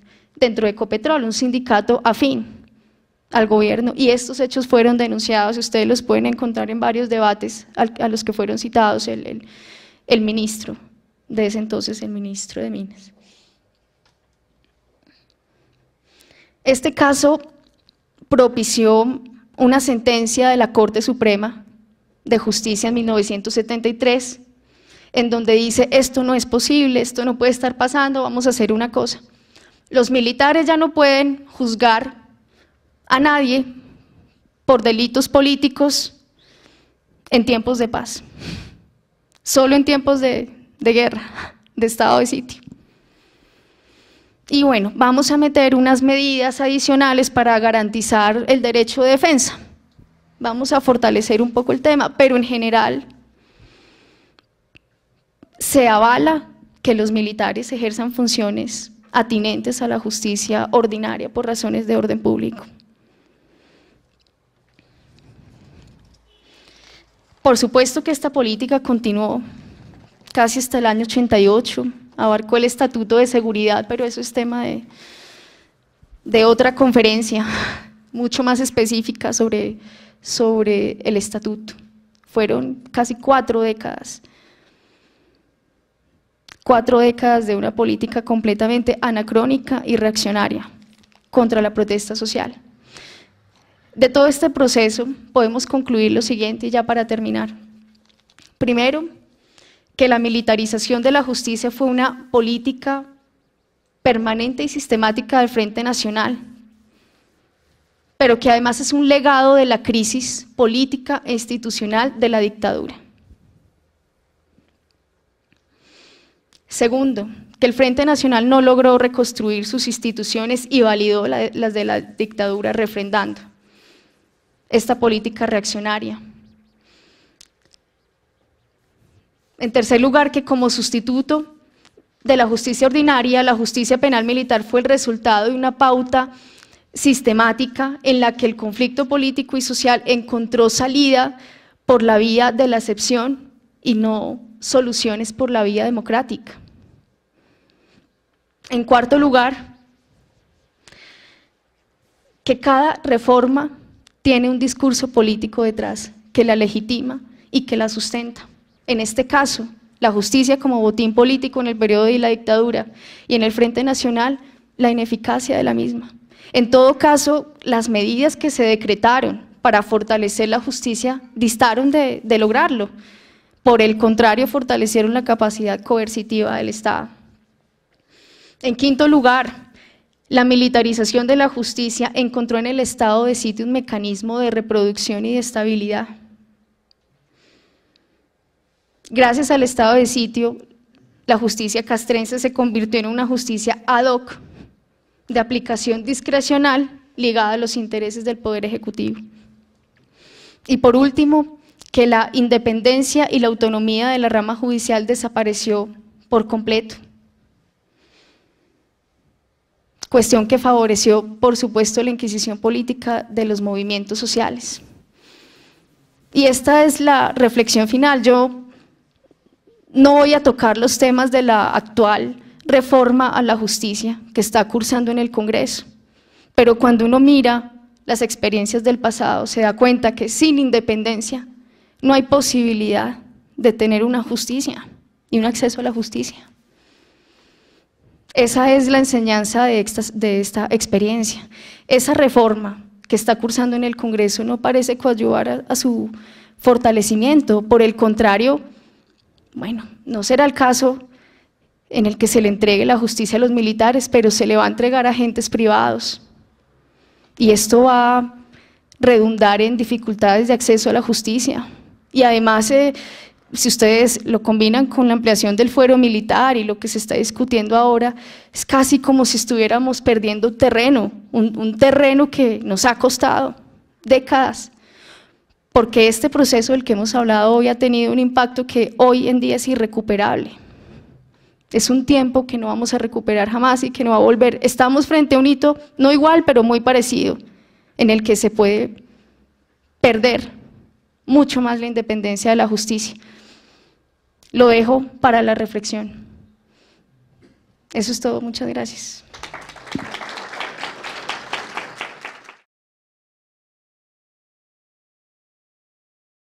dentro de Ecopetrol, un sindicato afín al gobierno, y estos hechos fueron denunciados, ustedes los pueden encontrar en varios debates a los que fueron citados el ministro de ese entonces, el ministro de Minas. Este caso propició una sentencia de la Corte Suprema de Justicia en 1973, en donde dice: esto no es posible, esto no puede estar pasando, vamos a hacer una cosa. Los militares ya no pueden juzgar a nadie por delitos políticos en tiempos de paz, solo en tiempos de guerra, de estado de sitio. Y bueno, vamos a meter unas medidas adicionales para garantizar el derecho de defensa. Vamos a fortalecer un poco el tema, pero en general se avala que los militares ejerzan funciones atinentes a la justicia ordinaria por razones de orden público. Por supuesto que esta política continuó casi hasta el año 88, abarcó el Estatuto de Seguridad, pero eso es tema de otra conferencia, mucho más específica sobre el Estatuto. Fueron casi 4 décadas. 4 décadas de una política completamente anacrónica y reaccionaria contra la protesta social. De todo este proceso podemos concluir lo siguiente, ya para terminar. Primero, que la militarización de la justicia fue una política permanente y sistemática del Frente Nacional, pero que además es un legado de la crisis política e institucional de la dictadura. Segundo, que el Frente Nacional no logró reconstruir sus instituciones y validó las de la dictadura, refrendando esta política reaccionaria. En tercer lugar, que como sustituto de la justicia ordinaria, la justicia penal militar fue el resultado de una pauta sistemática en la que el conflicto político y social encontró salida por la vía de la excepción y no soluciones por la vía democrática. En cuarto lugar, que cada reforma tiene un discurso político detrás que la legitima y que la sustenta. En este caso, la justicia como botín político en el periodo de la dictadura, y en el Frente Nacional, la ineficacia de la misma. En todo caso, las medidas que se decretaron para fortalecer la justicia distaron de lograrlo. Por el contrario, fortalecieron la capacidad coercitiva del Estado. En quinto lugar, la militarización de la justicia encontró en el estado de sitio un mecanismo de reproducción y de estabilidad. Gracias al estado de sitio, la justicia castrense se convirtió en una justicia ad hoc, de aplicación discrecional ligada a los intereses del Poder Ejecutivo. Y por último, que la independencia y la autonomía de la rama judicial desapareció por completo. Cuestión que favoreció, por supuesto, la inquisición política de los movimientos sociales. Y esta es la reflexión final. Yo no voy a tocar los temas de la actual reforma a la justicia que está cursando en el Congreso, pero cuando uno mira las experiencias del pasado se da cuenta que sin independencia no hay posibilidad de tener una justicia y un acceso a la justicia. Esa es la enseñanza de esta experiencia. Esa reforma que está cursando en el Congreso no parece coadyuvar a su fortalecimiento, por el contrario, bueno, no será el caso en el que se le entregue la justicia a los militares, pero se le va a entregar a agentes privados. Y esto va a redundar en dificultades de acceso a la justicia. Y además, si ustedes lo combinan con la ampliación del fuero militar y lo que se está discutiendo ahora, es casi como si estuviéramos perdiendo terreno, un terreno que nos ha costado décadas, porque este proceso del que hemos hablado hoy ha tenido un impacto que hoy en día es irrecuperable. Es un tiempo que no vamos a recuperar jamás y que no va a volver. Estamos frente a un hito, no igual, pero muy parecido, en el que se puede perder mucho más la independencia de la justicia. Lo dejo para la reflexión. Eso es todo, muchas gracias.